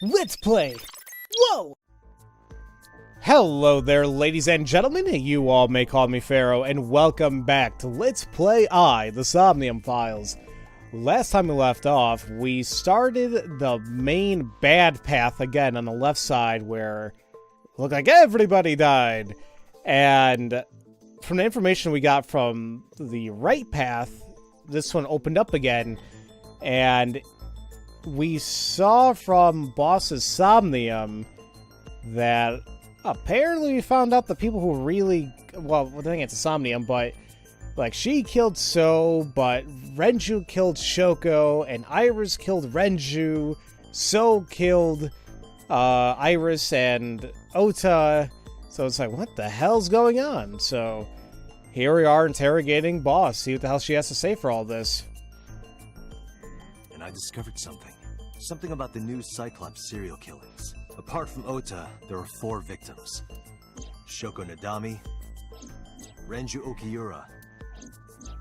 Let's play! Whoa! Hello there, ladies and gentlemen. You all may call me Pharaoh, and welcome back to Let's Play the Somnium Files. Last time we left off, we started the main bad path again on the left side where it looked like everybody died. And from the information we got from the right path, this one opened up again, and we saw from Boss's Somnium that apparently we found out the people who really, well, I think it's a Somnium, but like she killed So, but Renju killed Shoko, and Iris killed Renju. So killed Iris and Ota. So it's like, what the hell's going on? So here we are interrogating Boss, see what the hell she has to say for all this. And I discovered something. Something about the new Cyclops serial killings. Apart from Ota, there are 4 victims. Shoko Nadami, Renju Okiura,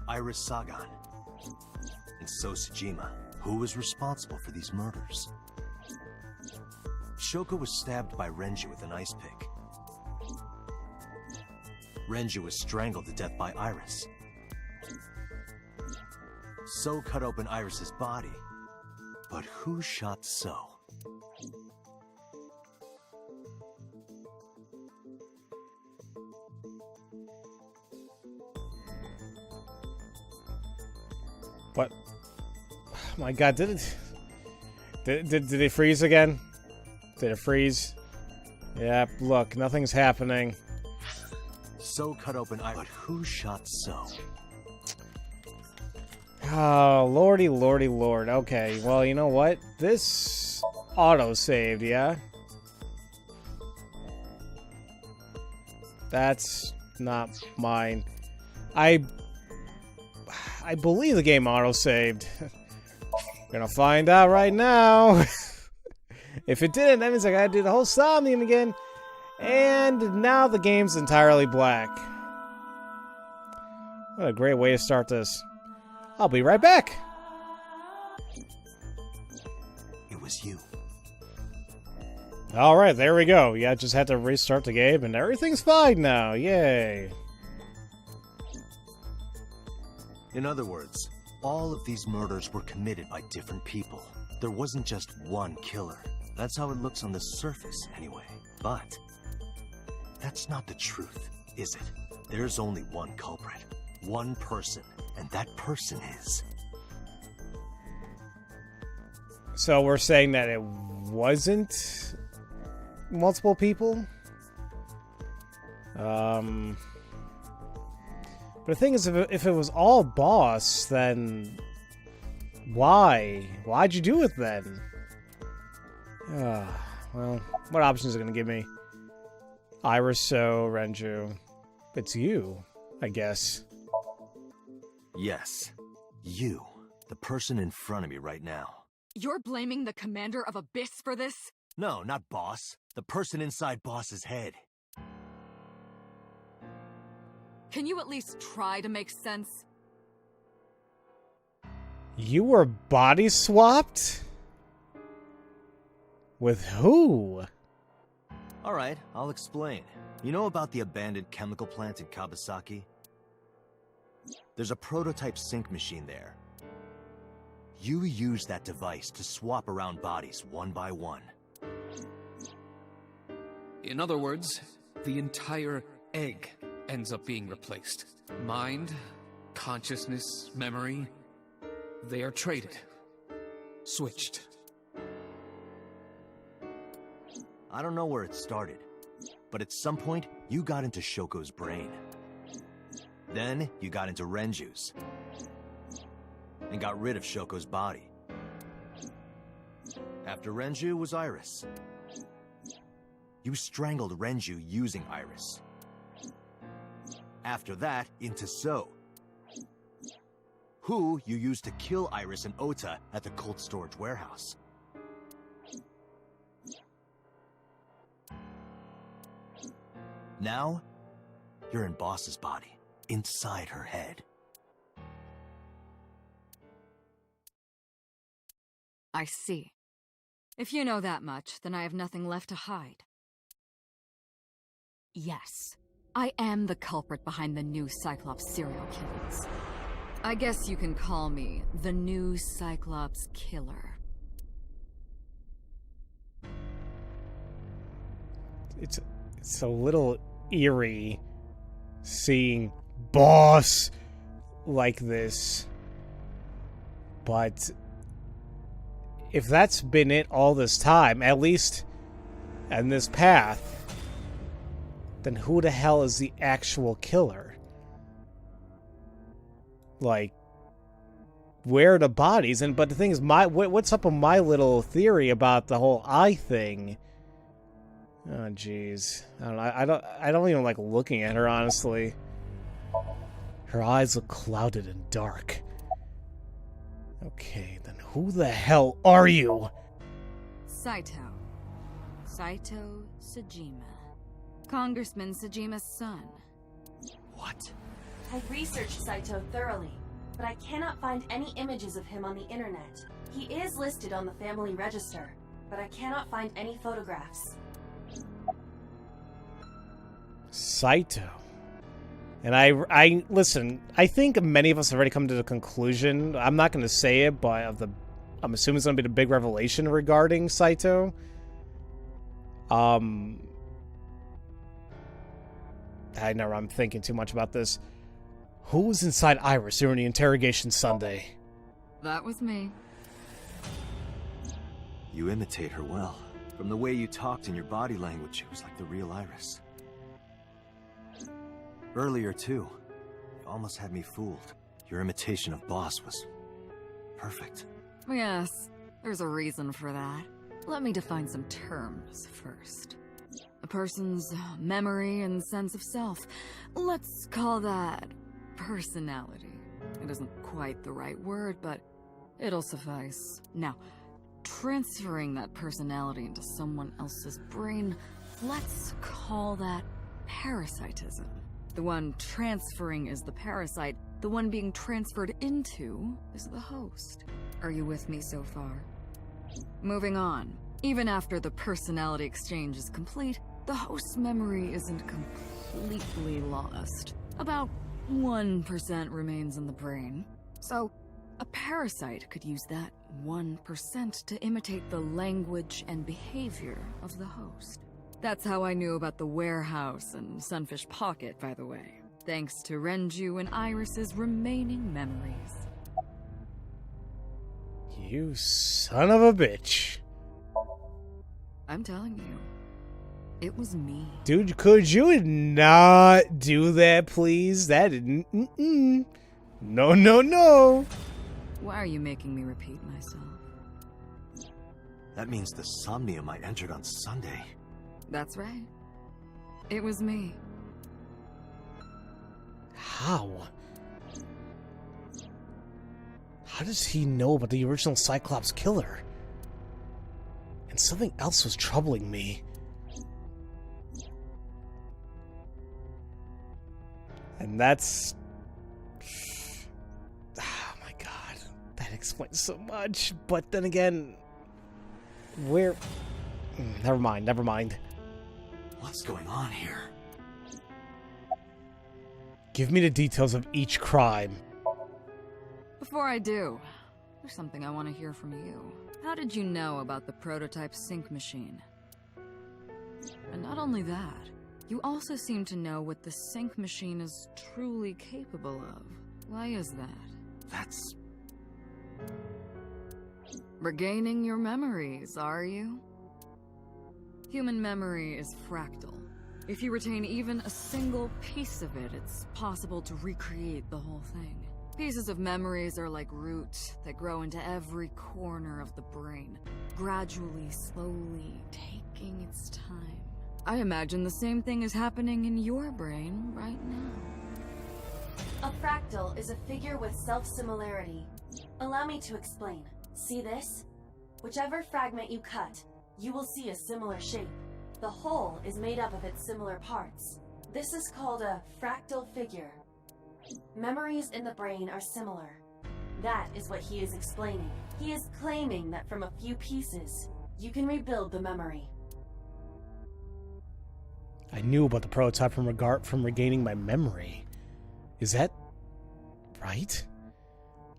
Iris Sagan, and So Sejima. Who was responsible for these murders? Shoko was stabbed by Renju with an ice pick. Renju was strangled to death by Iris. So cut open Iris's body. But who shot So? What? Oh my god, did it freeze again? Did it freeze? Yeah, look, nothing's happening. So cut open Iris. But who shot So? Oh, lordy, lordy, lord. Okay, well, you know what? This auto-saved, yeah? That's not mine. I believe the game auto-saved. Gonna find out right now. If it didn't, that means I gotta do the whole Somnium again. And now the game's entirely black. What a great way to start this. I'll be right back. It was you. Alright, there we go. Yeah, just had to restart the game and everything's fine now. Yay. In other words, all of these murders were committed by different people. There wasn't just one killer. That's how it looks on the surface, anyway. But that's not the truth, is it? There's only one culprit. One person. And that person is... So we're saying that it wasn't multiple people? But the thing is, if it was all Boss, then why? Why'd you do it then? Well, what options are it gonna give me? Iris, So, Renju. It's you, I guess. Yes. You. The person in front of me right now. You're blaming the commander of Abyss for this? No, not Boss. The person inside Boss's head. Can you at least try to make sense? You were body swapped? With who? Alright, I'll explain. You know about the abandoned chemical plant in Kawasaki? There's a prototype sync machine there. You use that device to swap around bodies one by one. In other words, the entire egg ends up being replaced. Mind, consciousness, memory, they are traded. Switched. I don't know where it started, but at some point, you got into Shoko's brain. Then, you got into Renju's. And got rid of Shoko's body. After Renju was Iris. You strangled Renju using Iris. After that, into So. Who you used to kill Iris and Ota at the cold storage warehouse. Now, you're in Boss's body. Inside her head. I see. If you know that much, then I have nothing left to hide. Yes, I am the culprit behind the new Cyclops serial killings. I guess you can call me the new Cyclops killer. It's a little eerie seeing boss like this. But if that's been it all this time, at least in this path, then who the hell is the actual killer? Like, where are the bodies? But the thing is, what's up with my little theory about the whole eye thing? Oh, jeez. I don't know. I don't even like looking at her, honestly. Her eyes look clouded and dark. Okay, then who the hell are you? Saito Sejima. Congressman Sejima's son. What? I've researched Saito thoroughly, but I cannot find any images of him on the internet. He is listed on the family register, but I cannot find any photographs. Saito. And I listen, I think many of us have already come to the conclusion, I'm not going to say it, but I'm assuming it's going to be the big revelation regarding Saito. I'm thinking too much about this. Who was inside Iris during the interrogation Sunday? That was me. You imitate her well. From the way you talked and your body language, it was like the real Iris. Earlier, too, you almost had me fooled. Your imitation of Boss was perfect. Yes, there's a reason for that. Let me define some terms first. A person's memory and sense of self. Let's call that personality. It isn't quite the right word, but it'll suffice. Now, transferring that personality into someone else's brain, let's call that parasitism. The one transferring is the parasite. The one being transferred into is the host. Are you with me so far? Moving on. Even after the personality exchange is complete, the host's memory isn't completely lost. About 1% remains in the brain. So, a parasite could use that 1% to imitate the language and behavior of the host. That's how I knew about the warehouse and Sunfish Pocket, by the way. Thanks to Renju and Iris's remaining memories. You son of a bitch. I'm telling you, it was me. Dude, could you not do that, please? That didn't... No, no, no. Why are you making me repeat myself? That means the Somnium I entered on Sunday. That's right. It was me. How? How does he know about the original Cyclops killer? And something else was troubling me. And that's... Oh my god. That explains so much. But then again... Where... Never mind. What's going on here? Give me the details of each crime. Before I do, there's something I want to hear from you. How did you know about the prototype sync machine? And not only that, you also seem to know what the sync machine is truly capable of. Why is that? That's... Regaining your memories, are you? Human memory is fractal. If you retain even a single piece of it, it's possible to recreate the whole thing. Pieces of memories are like roots that grow into every corner of the brain, gradually, slowly, taking its time. I imagine the same thing is happening in your brain right now. A fractal is a figure with self-similarity. Allow me to explain. See this? Whichever fragment you cut, you will see a similar shape. The whole is made up of its similar parts. This is called a fractal figure. Memories in the brain are similar. That is what he is explaining. He is claiming that from a few pieces, You can rebuild the memory. I knew about the prototype from regaining my memory. Is that right?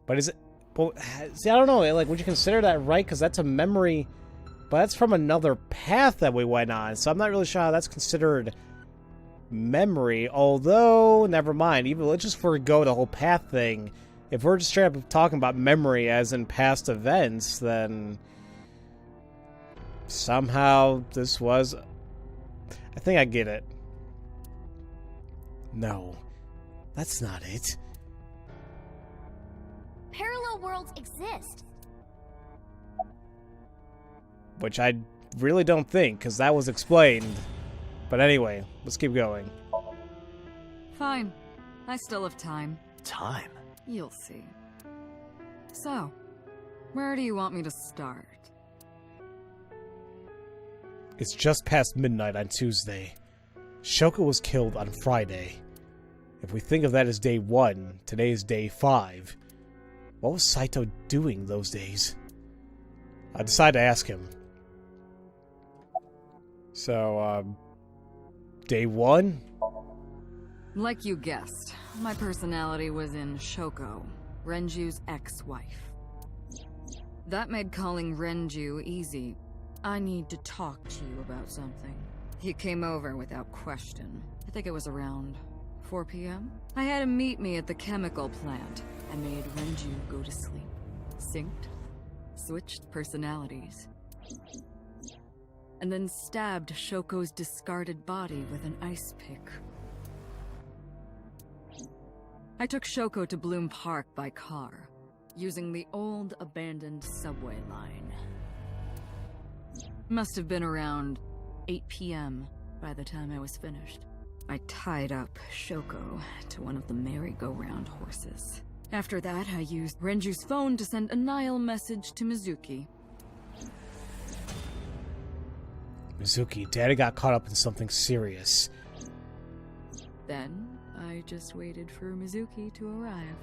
But is it... Well, see, I don't know. Like, would you consider that right? Because that's a memory... But that's from another path that we went on. So I'm not really sure how that's considered memory. Although, never mind. Even let's just forego the whole path thing. If we're just straight up talking about memory as in past events, then... Somehow this was... I think I get it. No. That's not it. Parallel worlds exist. Which I really don't think, because that was explained. But anyway, let's keep going. Fine. I still have time. Time? You'll see. So, where do you want me to start? It's just past midnight on Tuesday. Shoko was killed on Friday. If we think of that as day 1, today is day 5. What was Saito doing those days? I decided to ask him. So, day 1? Like you guessed, my personality was in Shoko, Renju's ex-wife. That made calling Renju easy. I need to talk to you about something. He came over without question. I think it was around 4 p.m. I had him meet me at the chemical plant. I made Renju go to sleep. Synced. Switched personalities. And then stabbed Shoko's discarded body with an ice pick. I took Shoko to Bloom Park by car, using the old abandoned subway line. Must have been around 8 p.m. by the time I was finished. I tied up Shoko to one of the merry-go-round horses. After that, I used Renju's phone to send a Nile message to Mizuki. Mizuki, Daddy got caught up in something serious. Then, I just waited for Mizuki to arrive.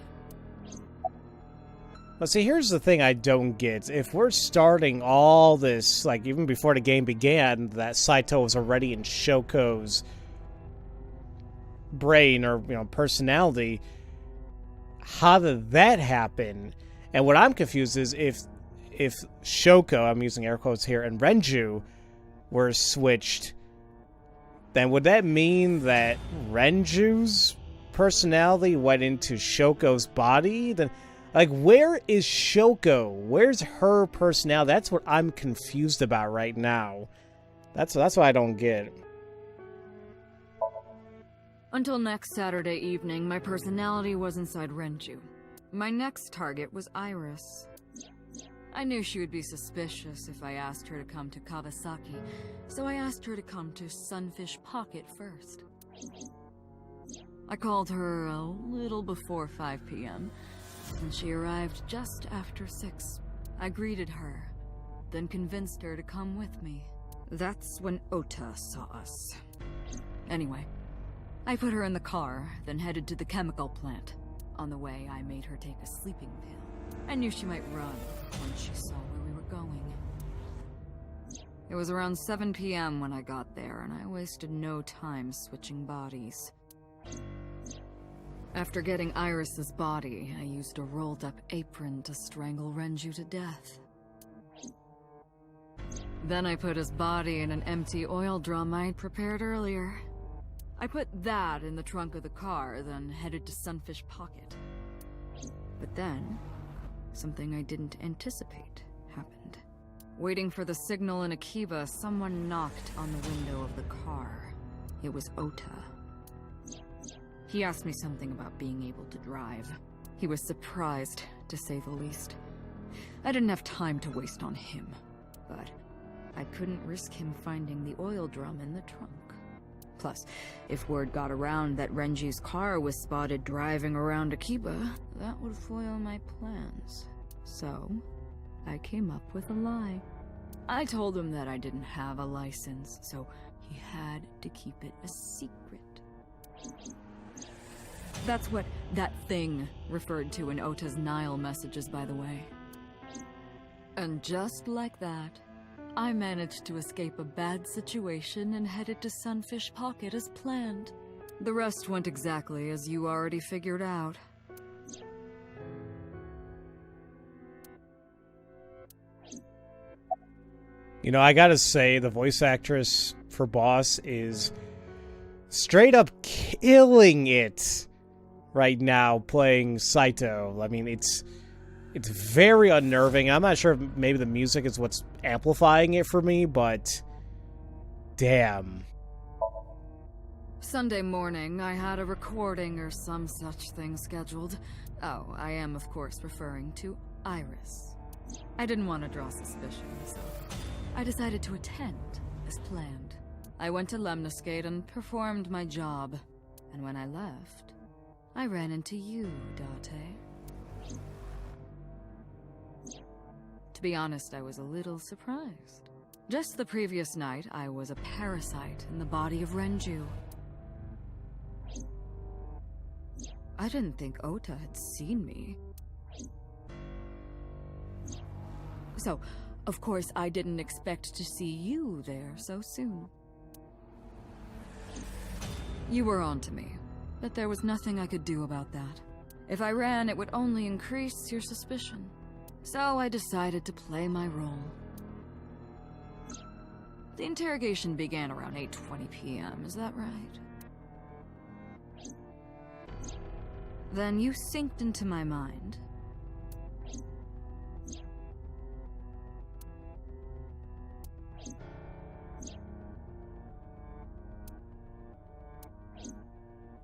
But see, here's the thing I don't get. If we're starting all this, like, even before the game began, that Saito was already in Shoko's brain or, you know, personality, how did that happen? And what I'm confused is if Shoko, I'm using air quotes here, and Renju were switched, then would that mean that Renju's personality went into Shoko's body? Then, like, where is Shoko? Where's her personality? That's what I'm confused about right now. That's what I don't get. Until next Saturday evening, my personality was inside Renju. My next target was Iris. I knew she would be suspicious if I asked her to come to Kawasaki, so I asked her to come to Sunfish Pocket first. I called her a little before 5 p.m., and she arrived just after 6. I greeted her, then convinced her to come with me. That's when Ota saw us. Anyway, I put her in the car, then headed to the chemical plant. On the way, I made her take a sleeping pill. I knew she might run once she saw where we were going. It was around 7 p.m. when I got there, and I wasted no time switching bodies. After getting Iris's body, I used a rolled-up apron to strangle Renju to death. Then I put his body in an empty oil drum I'd prepared earlier. I put that in the trunk of the car, then headed to Sunfish Pocket. But then, something I didn't anticipate happened. Waiting for the signal in Akiba, someone knocked on the window of the car. It was Ota. He asked me something about being able to drive. He was surprised, to say the least. I didn't have time to waste on him, but I couldn't risk him finding the oil drum in the trunk. Plus, if word got around that Renji's car was spotted driving around Akiba, that would foil my plans. So, I came up with a lie. I told him that I didn't have a license, so he had to keep it a secret. That's what that thing referred to in Ota's Nile messages, by the way. And just like that, I managed to escape a bad situation and headed to Sunfish Pocket as planned. The rest went exactly as you already figured out. You know, I gotta say, the voice actress for Boss is straight up killing it right now playing Saito. I mean, it's very unnerving. I'm not sure if maybe the music is what's amplifying it for me, but damn. Sunday morning, I had a recording or some such thing scheduled. Oh, I am of course referring to Iris. I didn't want to draw suspicion, so I decided to attend as planned. I went to Lemniscate and performed my job, and when I left, I ran into you, Date. To be honest, I was a little surprised. Just the previous night, I was a parasite in the body of Renju. I didn't think Ota had seen me. So, of course, I didn't expect to see you there so soon. You were onto me, but there was nothing I could do about that. If I ran, it would only increase your suspicion. So I decided to play my role. The interrogation began around 8:20 p.m., is that right? Then you synced into my mind.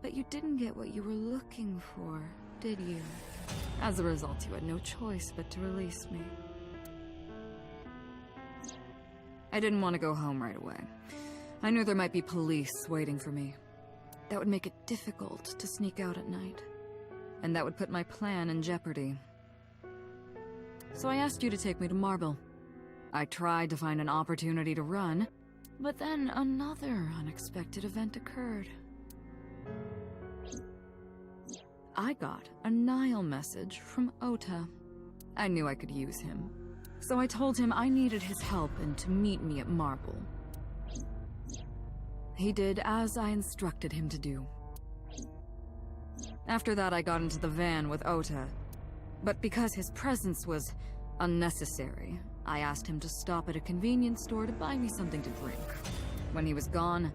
But you didn't get what you were looking for, did you? As a result, you had no choice but to release me. I didn't want to go home right away. I knew there might be police waiting for me. That would make it difficult to sneak out at night. And that would put my plan in jeopardy. So I asked you to take me to Marble. I tried to find an opportunity to run, but then another unexpected event occurred. I got a Nile message from Ota. I knew I could use him, so I told him I needed his help and to meet me at Marble. He did as I instructed him to do. After that, I got into the van with Ota, but because his presence was unnecessary, I asked him to stop at a convenience store to buy me something to drink. When he was gone,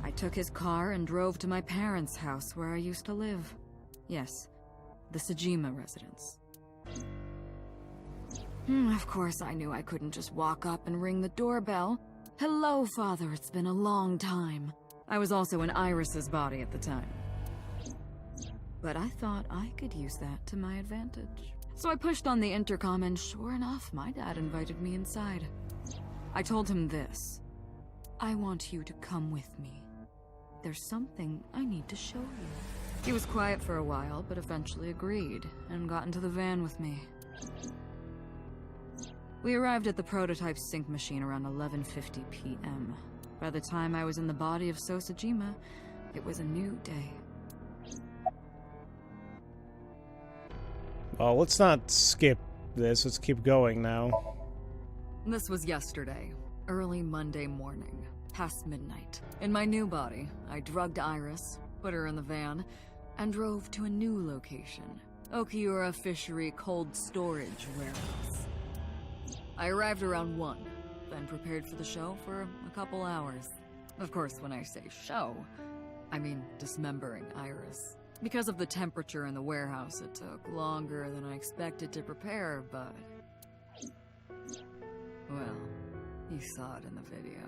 I took his car and drove to my parents' house where I used to live. Yes, the Sejima residence. Of course, I knew I couldn't just walk up and ring the doorbell. Hello, Father, it's been a long time. I was also in Iris's body at the time. But I thought I could use that to my advantage. So I pushed on the intercom and sure enough, my dad invited me inside. I told him this. I want you to come with me. There's something I need to show you. He was quiet for a while, but eventually agreed and got into the van with me. We arrived at the prototype sync machine around 11:50 p.m. By the time I was in the body of Sosajima, it was a new day. Well, let's not skip this. Let's keep going now. This was yesterday, early Monday morning, past midnight. In my new body, I drugged Iris, put her in the van, and drove to a new location, Okiura Fishery Cold Storage Warehouse. I arrived around 1, then prepared for the show for a couple hours. Of course, when I say show, I mean dismembering Iris. Because of the temperature in the warehouse, it took longer than I expected to prepare, but... well, you saw it in the video.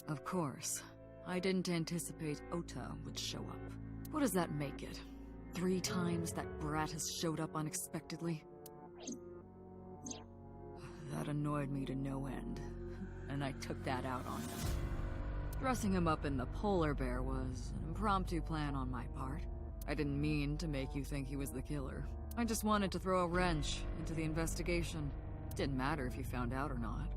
Of course, I didn't anticipate Ota would show up. What does that make it? 3 times that brat has showed up unexpectedly? That annoyed me to no end, and I took that out on him. Dressing him up in the polar bear was an impromptu plan on my part. I didn't mean to make you think he was the killer. I just wanted to throw a wrench into the investigation. Didn't matter if you found out or not.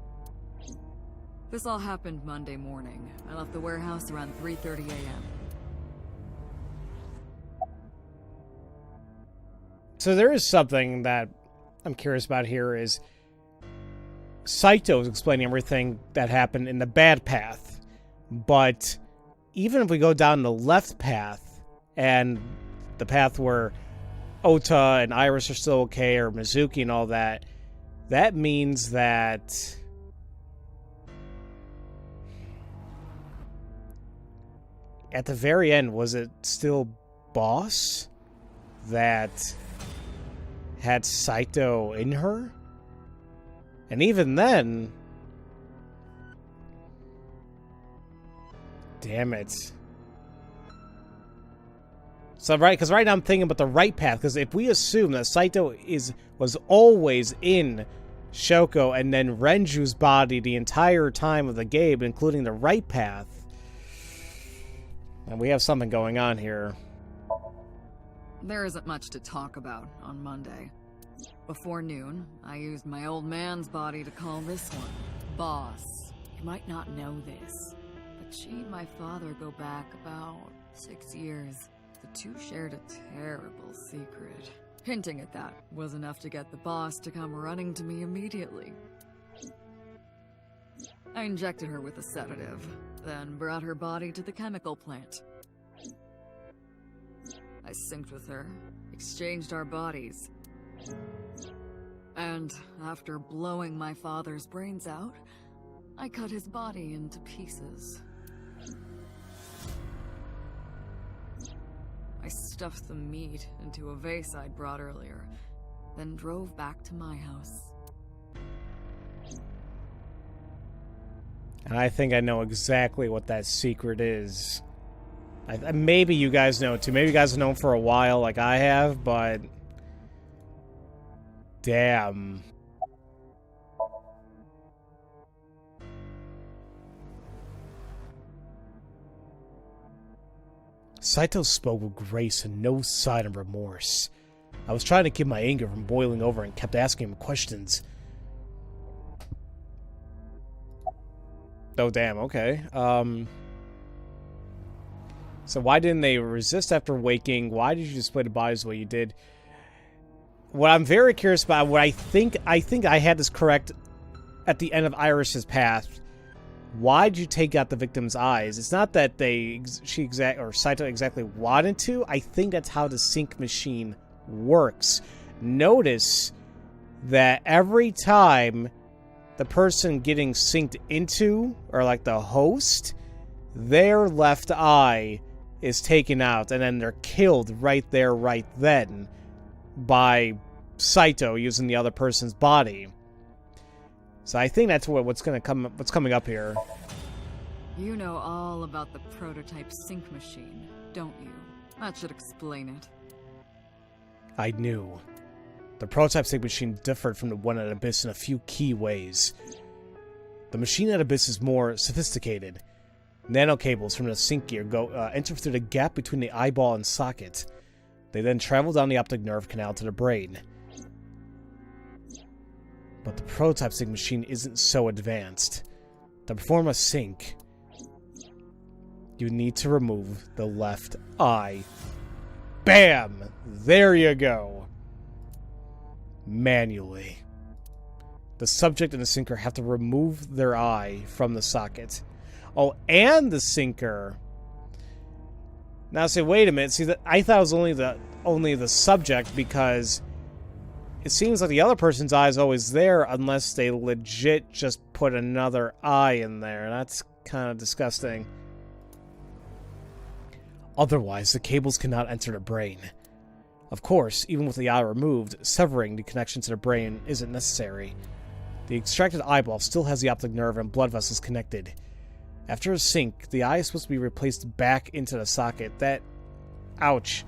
This all happened Monday morning. I left the warehouse around 3:30 a.m. So there is something that I'm curious about here is... Saito is explaining everything that happened in the bad path. But even if we go down the left path, and the path where Ota and Iris are still okay, or Mizuki and all that, that means that at the very end, was it still Boss that had Saito in her? And even then, damn it. So because right now I'm thinking about the right path, because if we assume that Saito was always in Shoko and then Renju's body the entire time of the game, including the right path, and we have something going on here. There isn't much to talk about on Monday. Before noon, I used my old man's body to call this one Boss. You might not know this, but she and my father go back about 6 years. The two shared a terrible secret. Hinting at that was enough to get the boss to come running to me immediately. I injected her with a sedative, then brought her body to the chemical plant. I synced with her, exchanged our bodies. And after blowing my father's brains out, I cut his body into pieces. I stuffed the meat into a vase I'd brought earlier, then drove back to my house. And I think I know exactly what that secret is. Maybe you guys know too. Maybe you guys have known for a while like I have, but damn. Saito spoke with grace and no sign of remorse. I was trying to keep my anger from boiling over and kept asking him questions. Oh, damn, okay. So why didn't they resist after waking? Why did you display the bodies the way you did? What I'm very curious about, what I think I had this correct at the end of Iris's path. Why did you take out the victim's eyes? It's not that Saito exactly wanted to. I think that's how the sync machine works. Notice that every time the person getting synced into, or like the host, their left eye is taken out, and then they're killed right there, right then, by Saito using the other person's body. So I think that's what's coming up here. You know all about the prototype sync machine, don't you? That should explain it. I knew. The prototype sync machine differed from the one at Abyss in a few key ways. The machine at Abyss is more sophisticated. Nanocables from the sync gear enter through the gap between the eyeball and socket. They then travel down the optic nerve canal to the brain. But the prototype sync machine isn't so advanced. To perform a sync, you need to remove the left eye. Bam! There you go. Manually. The subject and the syncer have to remove their eye from the socket. Oh, and the syncer. Now, say, wait a minute. See, I thought it was only the subject, because it seems like the other person's eye is always there unless they legit just put another eye in there. That's kind of disgusting. Otherwise, the cables cannot enter the brain. Of course, even with the eye removed, severing the connection to the brain isn't necessary. The extracted eyeball still has the optic nerve and blood vessels connected. After a sync, the eye is supposed to be replaced back into the socket. Ouch.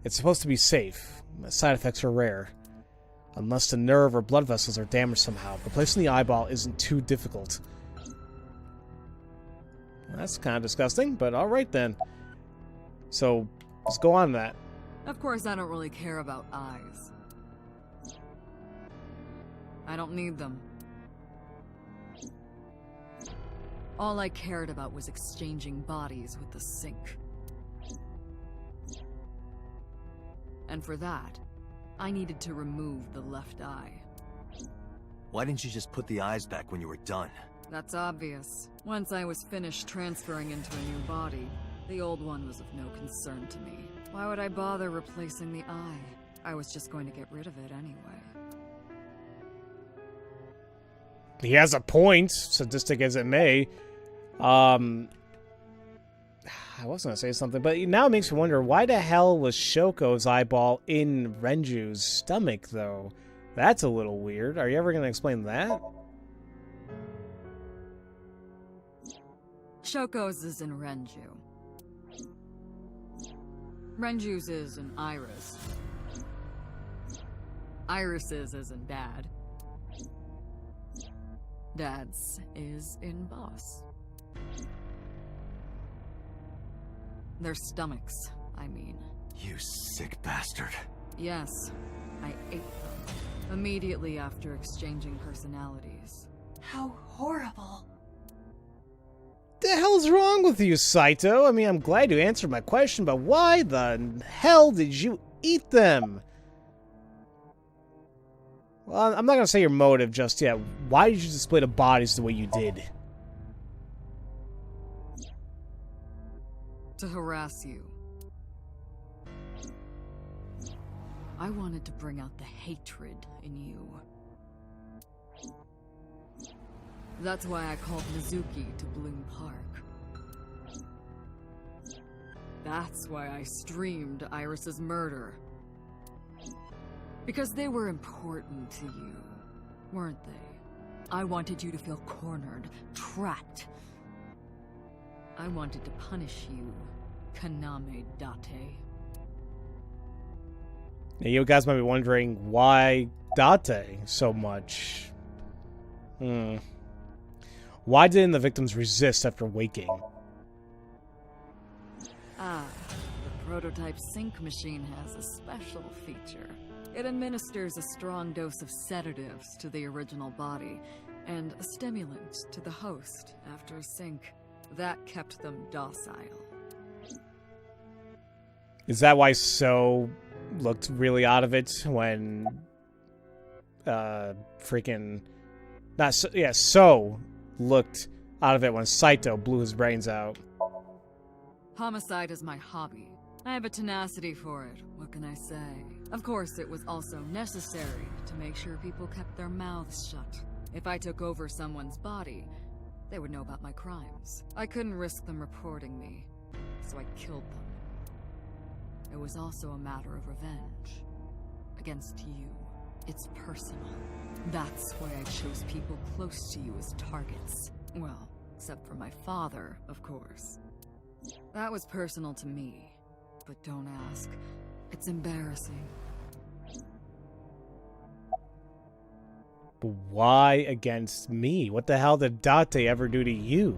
It's supposed to be safe. Side effects are rare. Unless the nerve or blood vessels are damaged somehow. Replacing the eyeball isn't too difficult. That's kind of disgusting, but alright then. So, let's go on that. Of course, I don't really care about eyes. I don't need them. All I cared about was exchanging bodies with the sync. And for that, I needed to remove the left eye. Why didn't you just put the eyes back when you were done? That's obvious. Once I was finished transferring into a new body, the old one was of no concern to me. Why would I bother replacing the eye? I was just going to get rid of it anyway. He has a point, sadistic as it may. I was going to say something, but now it makes me wonder, why the hell was Shoko's eyeball in Renju's stomach, though? That's a little weird. Are you ever going to explain that? Shoko's is in Renju. Renju's is in Iris. Iris's is in Dad. Dad's is in Boss. Their stomachs, I mean. You sick bastard. Yes, I ate them. Immediately after exchanging personalities. How horrible. The hell's wrong with you, Saito? I mean, I'm glad you answered my question, but why the hell did you eat them? Well, I'm not going to say your motive just yet. Why did you display the bodies the way you did? To harass you. I wanted to bring out the hatred in you. That's why I called Mizuki to Bloom Park. That's why I streamed Iris's murder. Because they were important to you, weren't they? I wanted you to feel cornered, trapped. I wanted to punish you, Kaname Date. Now, you guys might be wondering why Date so much. Why didn't the victims resist after waking? Ah, the prototype sync machine has a special feature. It administers a strong dose of sedatives to the original body, and a stimulant to the host after a sync. That kept them docile. Is that why So looked really out of it when So looked out of it when Saito blew his brains out? Homicide is my hobby. I have a tenacity for it, what can I say? Of course, it was also necessary to make sure people kept their mouths shut. If I took over someone's body, they would know about my crimes. I couldn't risk them reporting me, so I killed them. It was also a matter of revenge. Against you. It's personal. That's why I chose people close to you as targets. Well, except for my father, of course. That was personal to me. But don't ask. It's embarrassing. But why against me? What the hell did Date ever do to you?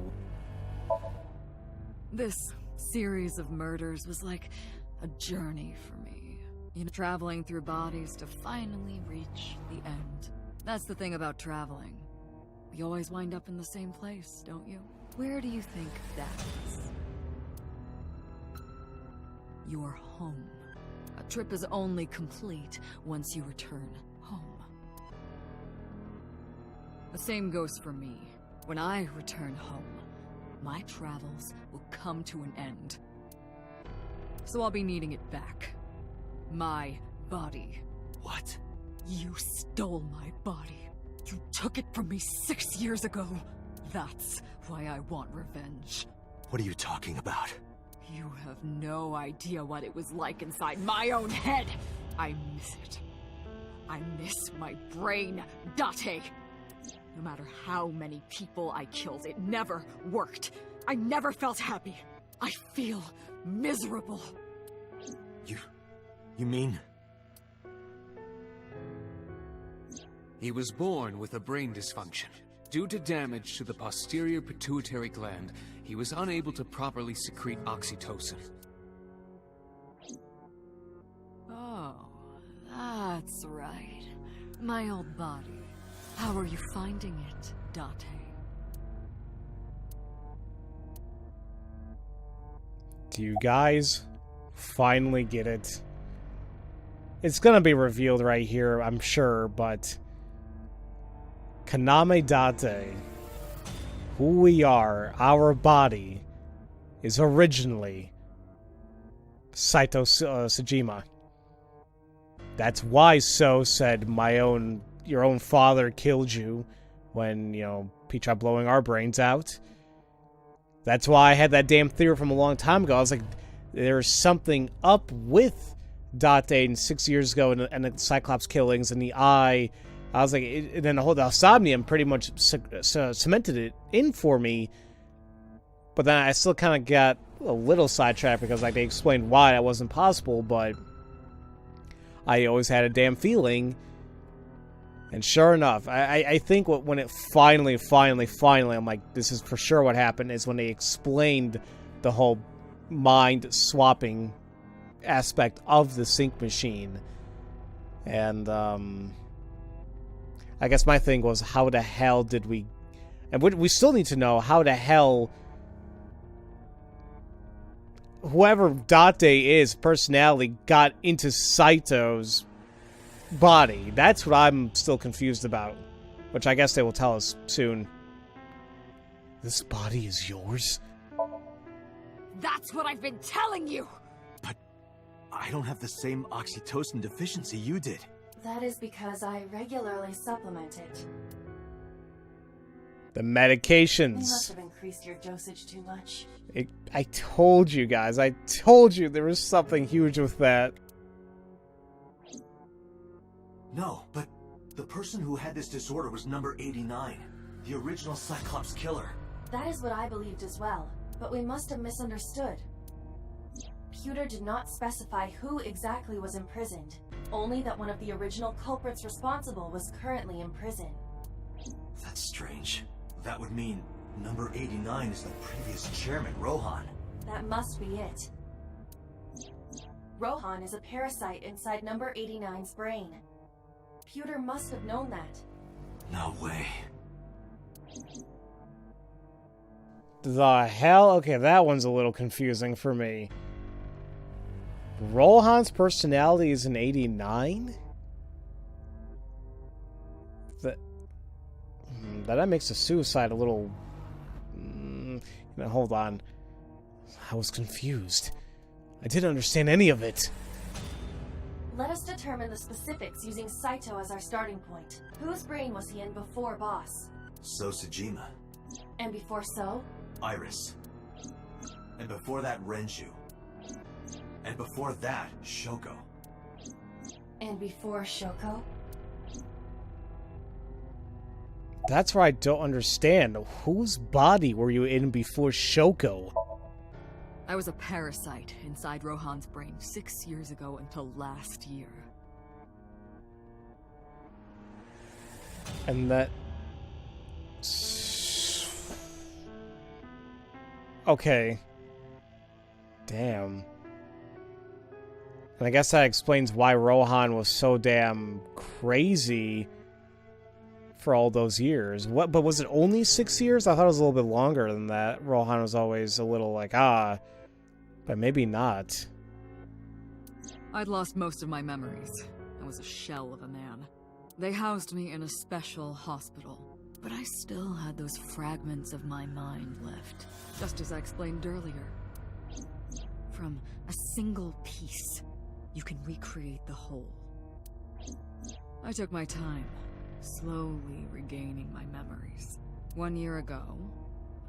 This series of murders was like a journey for me. You know, traveling through bodies to finally reach the end. That's the thing about traveling. You always wind up in the same place, don't you? Where do you think that is? Your home. A trip is only complete once you return home. The same goes for me. When I return home, my travels will come to an end. So I'll be needing it back. My body. What? You stole my body. You took it from me 6 years ago. That's why I want revenge. What are you talking about? You have no idea what it was like inside my own head. I miss it. I miss my brain, Date. No matter how many people I killed, it never worked. I never felt happy. I feel miserable. You mean? He was born with a brain dysfunction. Due to damage to the posterior pituitary gland, he was unable to properly secrete oxytocin. Oh, that's right. My old body. How are you finding it, Date? Do you guys finally get it? It's gonna be revealed right here, I'm sure, but Kaname Date, who we are, our body, is originally Saito Sejima. That's why So said your own father killed you when, he tried blowing our brains out. That's why I had that damn theory from a long time ago. I was like, there's something up with Date and 6 years ago and the Cyclops killings and the eye. I was like, and then the Somnium pretty much cemented it in for me. But then I still kind of got a little sidetracked because they explained why that wasn't possible, but I always had a damn feeling. And sure enough, I think when it finally, I'm like, this is for sure what happened, is when they explained the whole mind-swapping aspect of the sync machine. And, I guess my thing was, how the hell did we... And we still need to know how the hell... whoever Date is, personality, got into Saito's body. That's what I'm still confused about. Which I guess they will tell us soon. This body is yours? That's what I've been telling you! But I don't have the same oxytocin deficiency you did. That is because I regularly supplement it. The You medications. must have increased your dosage too much. I told you guys. I told you there was something huge with that. No, but the person who had this disorder was number 89, the original Cyclops killer. That is what I believed as well, but we must have misunderstood. Pewter did not specify who exactly was imprisoned, only that one of the original culprits responsible was currently in prison. That's strange. That would mean number 89 is the previous chairman, Rohan. That must be it. Rohan is a parasite inside number 89's brain. Pewter must have known that. No way. The hell? Okay, that one's a little confusing for me. Rohan's personality is an 89? That makes the suicide a little... hold on. I was confused. I didn't understand any of it. Let us determine the specifics using Saito as our starting point. Whose brain was he in before Boss? So Sejima. And before So? Iris. And before that, Renju. And before that, Shoko. And before Shoko? That's where I don't understand. Whose body were you in before Shoko? I was a parasite inside Rohan's brain 6 years ago until last year. And that... Okay. Damn. And I guess that explains why Rohan was so damn crazy for all those years. But was it only 6 years? I thought it was a little bit longer than that. Rohan was always a little like, but maybe not. I'd lost most of my memories. I was a shell of a man. They housed me in a special hospital, but I still had those fragments of my mind left, just as I explained earlier. From a single piece, you can recreate the whole. I took my time, slowly regaining my memories. 1 year ago,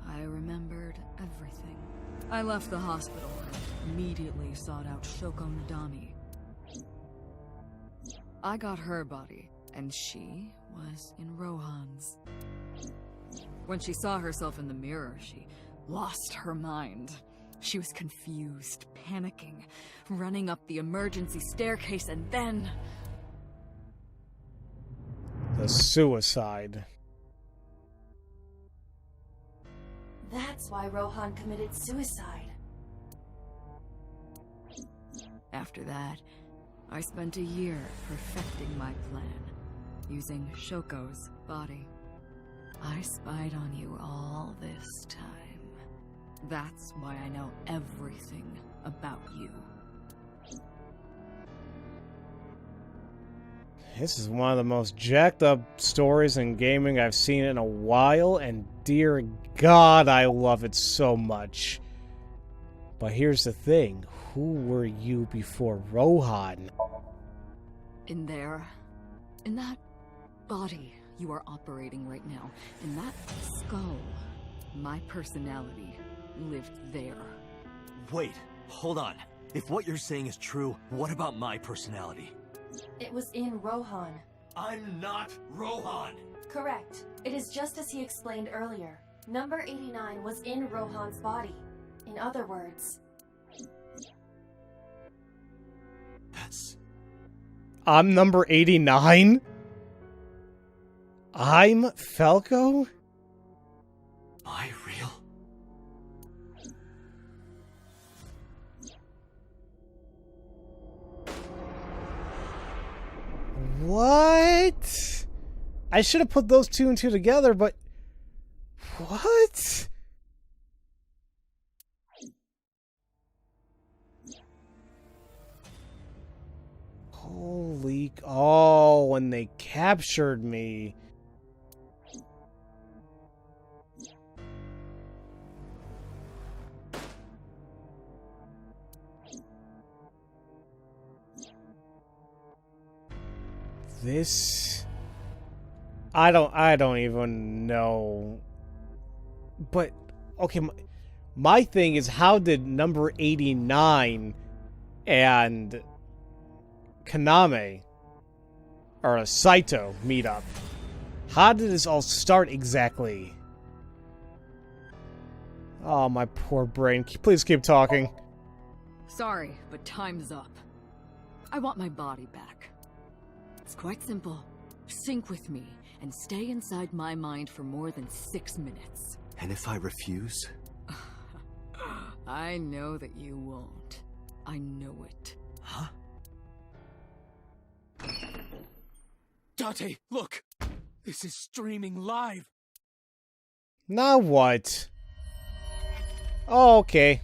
I remembered everything. I left the hospital and immediately sought out Shoko Nadami. I got her body, and she was in Rohan's. When she saw herself in the mirror, she lost her mind. She was confused, panicking, running up the emergency staircase, and then... The suicide. That's why Rohan committed suicide. After that, I spent a year perfecting my plan, using Shoko's body. I spied on you all this time. That's why I know everything about you. This is one of the most jacked up stories in gaming I've seen in a while, and dear God, I love it so much. But here's the thing, who were you before Rohan? In there, in that body you are operating right now, in that skull, my personality lived there. Wait, hold on. If what you're saying is true, what about my personality? It was in Rohan. I'm not Rohan! Correct. It is just as he explained earlier. Number 89 was in Rohan's body. In other words... That's... I'm number 89? I'm Falco? Am I real? What? I should have put those two and two together, but... What? Holy... Oh, when they captured me. This... I don't even know. But, okay, my thing is, how did number 89 and Kaname, or Saito, meet up? How did this all start exactly? Oh, my poor brain. Please keep talking. Sorry, but time's up. I want my body back. It's quite simple. Sync with me and stay inside my mind for more than 6 minutes. And if I refuse? I know that you won't. I know it. Huh? Date, look! This is streaming live! Now what? Oh, okay.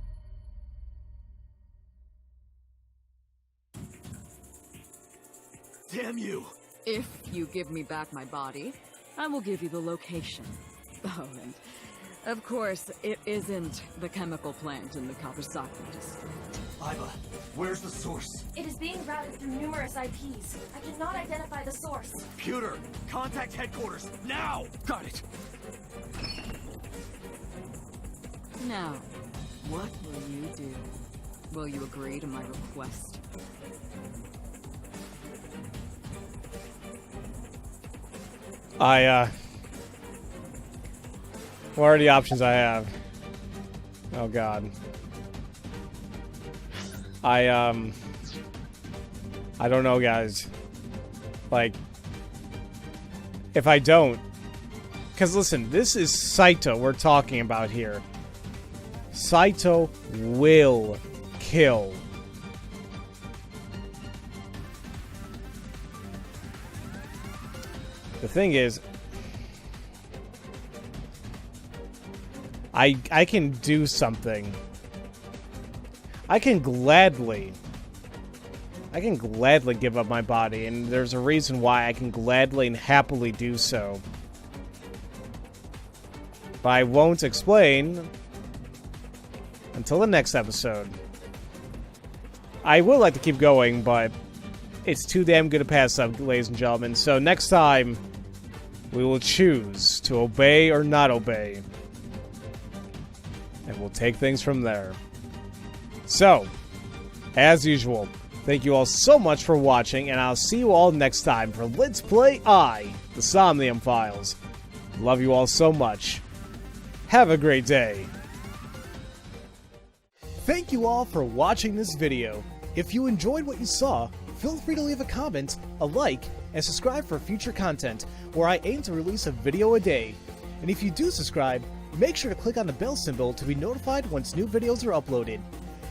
Damn you! If you give me back my body, I will give you the location. Oh, and of course, it isn't the chemical plant in the Kawasaki district. Iva, where's the source? It is being routed through numerous IPs. I cannot identify the source. Computer, contact headquarters, now! Got it! Now, what will you do? Will you agree to my request? What are the options I have? Oh god. I don't know, guys. Like, if I don't... Because listen, this is Saito we're talking about here. Saito will kill. The thing is, I can do something. I can gladly give up my body, and there's a reason why I can gladly and happily do so. But I won't explain until the next episode. I would like to keep going, but it's too damn good to pass up, ladies and gentlemen. So next time, we will choose to obey or not obey. And we'll take things from there. So, as usual, thank you all so much for watching, and I'll see you all next time for Let's Play the Somnium Files. Love you all so much. Have a great day. Thank you all for watching this video. If you enjoyed what you saw, feel free to leave a comment, a like, and subscribe for future content, where I aim to release a video a day. And if you do subscribe, make sure to click on the bell symbol to be notified once new videos are uploaded.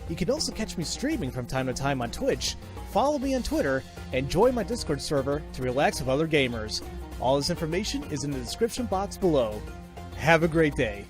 You can also catch me streaming from time to time on Twitch, follow me on Twitter, and join my Discord server to relax with other gamers. All this information is in the description box below. Have a great day.